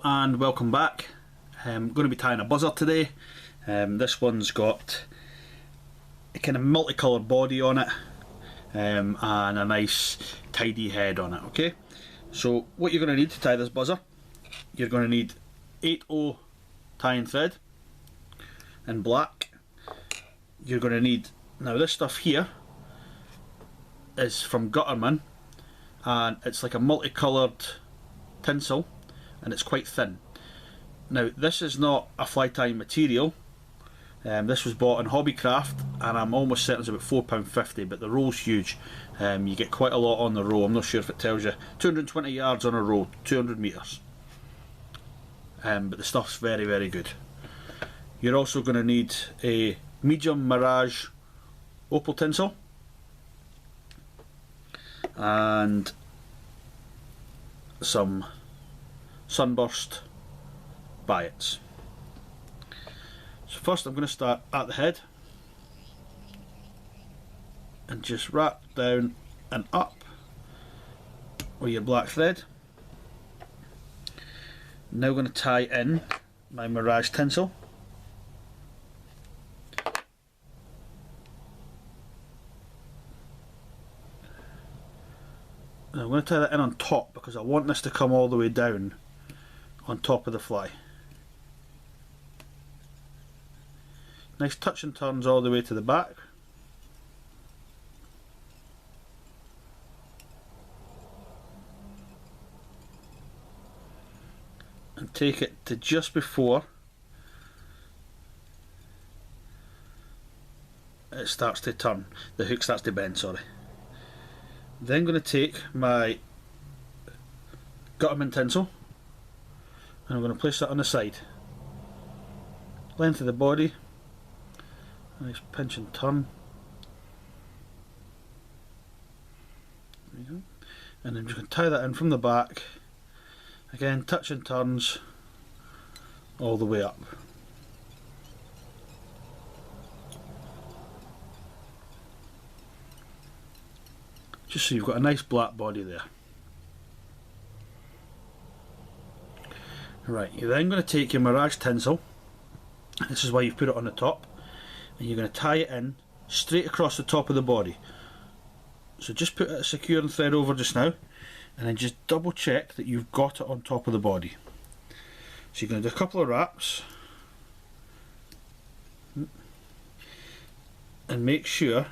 and welcome back. I'm going to be tying a buzzer today. This one's got a kind of multicoloured body on it and a nice tidy head on it. Okay, so what you're going to need to tie this buzzer, you're going to need 8/0 tying thread in black. You're going to need, now this stuff here is from Gutermann and it's like a multicoloured tinsel and it's quite thin. Now this is not a fly tying material. This was bought in Hobbycraft and I'm almost certain it's about £4.50, but the roll's huge. You get quite a lot on the roll. I'm not sure if it tells you 220 yards on a roll, 200 metres. But the stuff's very, very good. You're also going to need a medium Mirage Opal Tinsel and some Sunburst Biots. So first I'm going to start at the head and just wrap down and up with your black thread. Now I'm going to tie in my Mirage Tinsel. I'm going to tie that in on top because I want this to come all the way down on top of the fly. Nice touch and turns all the way to the back. And take it to just before it starts to turn, the hook starts to bend, sorry. Then I'm going to take my Gutermann Tinsel and I'm going to place that on the side. Length of the body, nice pinch and turn. There you go. And then just going to tie that in from the back. Again, touch and turns all the way up. Just so you've got a nice black body there. Right, you're then going to take your Mirage Tinsel, this is why you've put it on the top, and you're going to tie it in straight across the top of the body. So just put a securing thread over just now, and then just double check that you've got it on top of the body. So you're going to do a couple of wraps, and make sure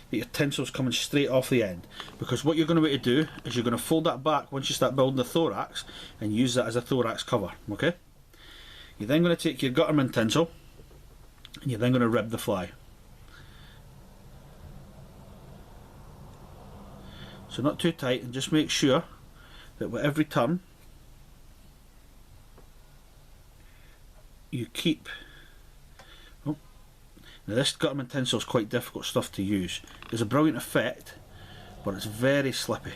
that your tinsel's coming straight off the end, because what you're going to be able to do is you're going to fold that back once you start building the thorax and use that as a thorax cover. Okay, you're then going to take your Gutermann Tinsel and you're then going to rib the fly. So not too tight, and just make sure that with every turn you keep. Now this Gutermann Tinsel is quite difficult stuff to use. It's a brilliant effect, but it's very slippy.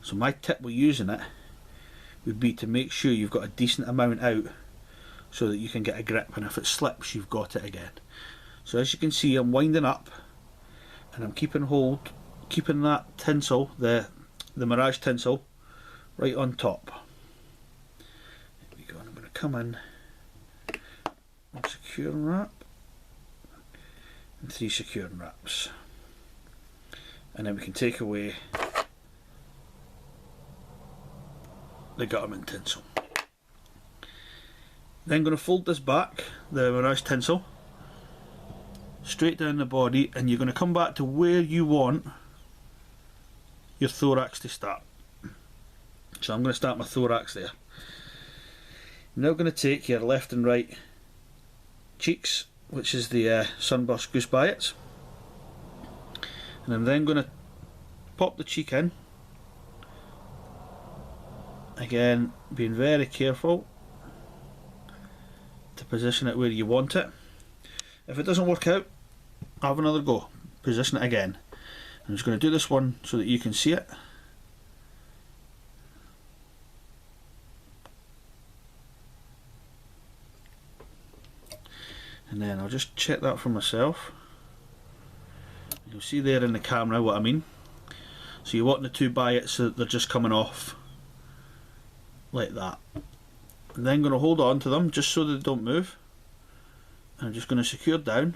So my tip with using it would be to make sure you've got a decent amount out so that you can get a grip, and if it slips you've got it again. So as you can see, I'm winding up and I'm keeping that tinsel, the Mirage Tinsel, right on top. There we go, and I'm going to come in, one securing wrap and 3 securing wraps, and then we can take away the Gutermann Tinsel. Then going to fold this back, the Mirage Tinsel, straight down the body, and you're going to come back to where you want your thorax to start. So I'm going to start my thorax there. I'm now going to take your left and right cheeks, which is the Sunburst Goose Biots, and I'm then going to pop the cheek in, again being very careful to position it where you want it. If it doesn't work out, have another go, position it again. I'm just going to do this one so that you can see it. And then I'll just check that for myself. You'll see there in the camera what I mean. So you want the two biots so that they're just coming off like that. I'm then going to hold on to them just so they don't move. And I'm just going to secure down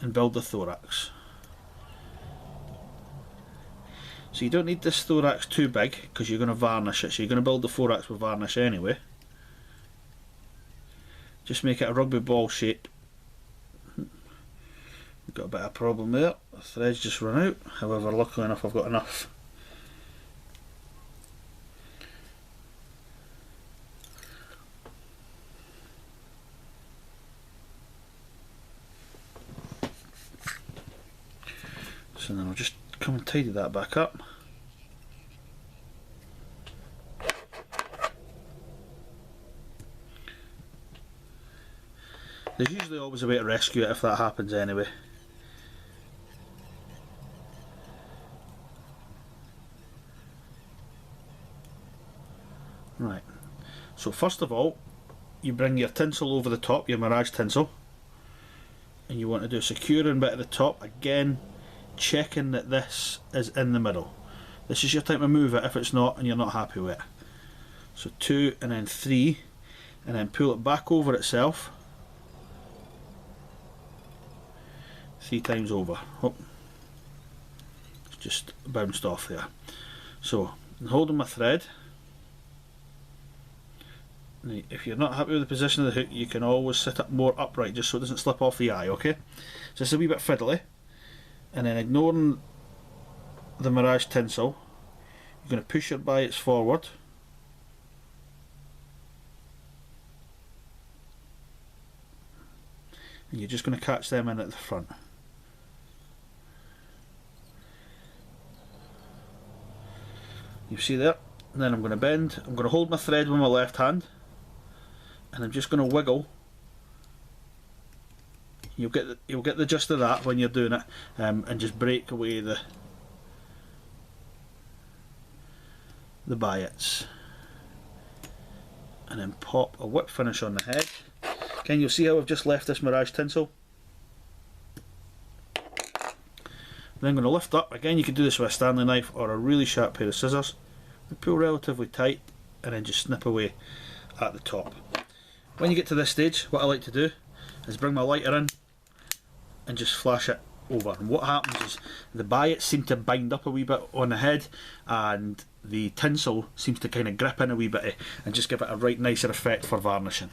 and build the thorax. So you don't need this thorax too big because you're going to varnish it, so you're going to build the thorax with varnish anyway. Just make it a rugby ball shape. We've got a bit of a problem there, the threads just run out, however luckily enough I've got enough. So then I'll just come and tidy that back up. There's usually always a way to rescue it if that happens anyway. Right, so first of all you bring your tinsel over the top, your Mirage Tinsel, and you want to do a securing bit at the top, again checking that this is in the middle. This is your time to move it if it's not and you're not happy with it. So 2 and then 3 and then pull it back over itself 3 times over. Oh, it's just bounced off there. So I'm holding my thread. Now, if you're not happy with the position of the hook, you can always sit up more upright just so it doesn't slip off the eye, okay? So it's a wee bit fiddly. And then ignoring the Mirage Tinsel, you're going to push your biots forward. And you're just going to catch them in at the front. You see there? And then I'm going to bend, I'm going to hold my thread with my left hand, and I'm just going to wiggle. You'll get the gist of that when you're doing it, and just break away the biots, and then pop a whip finish on the head. Again, you'll see how I've just left this Mirage Tinsel. Then I'm going to lift up. Again, you can do this with a Stanley knife or a really sharp pair of scissors. Pull relatively tight and then just snip away at the top. When you get to this stage, what I like to do is bring my lighter in and just flash it over. And what happens is the biots seem to bind up a wee bit on the head, and the tinsel seems to kind of grip in a wee bit and just give it a right nicer effect for varnishing.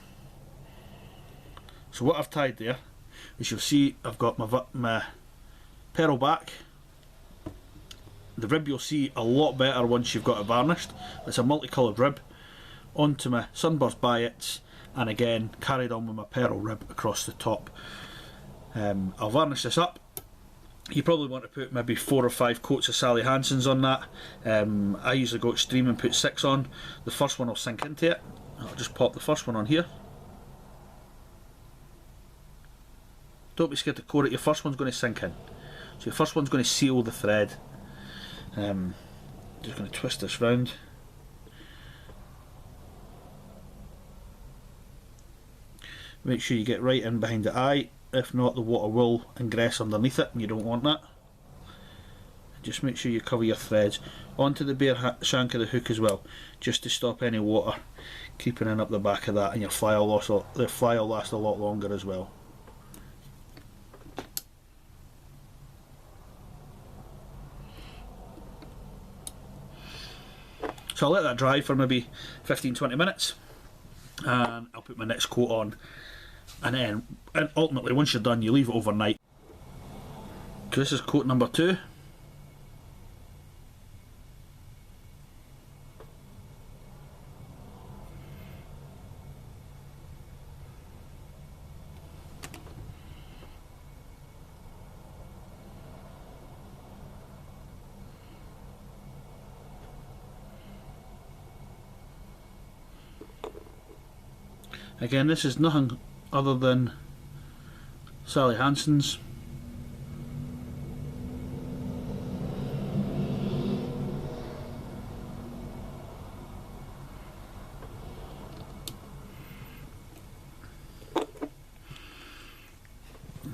So what I've tied there is, you'll see I've got my pearl back. The rib you'll see a lot better once you've got it varnished. It's a multicoloured rib onto my Sunburst biots, and again carried on with my pearl rib across the top. I'll varnish this up. You probably want to put maybe 4 or 5 coats of Sally Hansen's on that. I usually go extreme and put 6 on. The first one will sink into it. I'll just pop the first one on here. Don't be scared to core it, your first one's going to sink in. So your first one's going to seal the thread. Just going to twist this round. Make sure you get right in behind the eye, if not the water will ingress underneath it and you don't want that. Just make sure you cover your threads onto the bare shank of the hook as well, just to stop any water creeping in up the back of that, and your fly will last a lot longer as well. So I'll let that dry for maybe 15-20 minutes, and I'll put my next coat on, and ultimately once you're done you leave it overnight. So this is coat number 2. Again, this is nothing other than Sally Hansen's.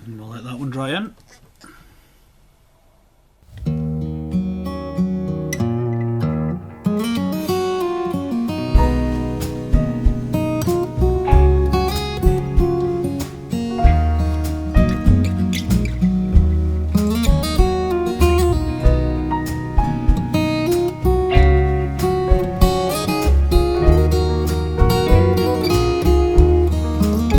And we'll let that one dry in.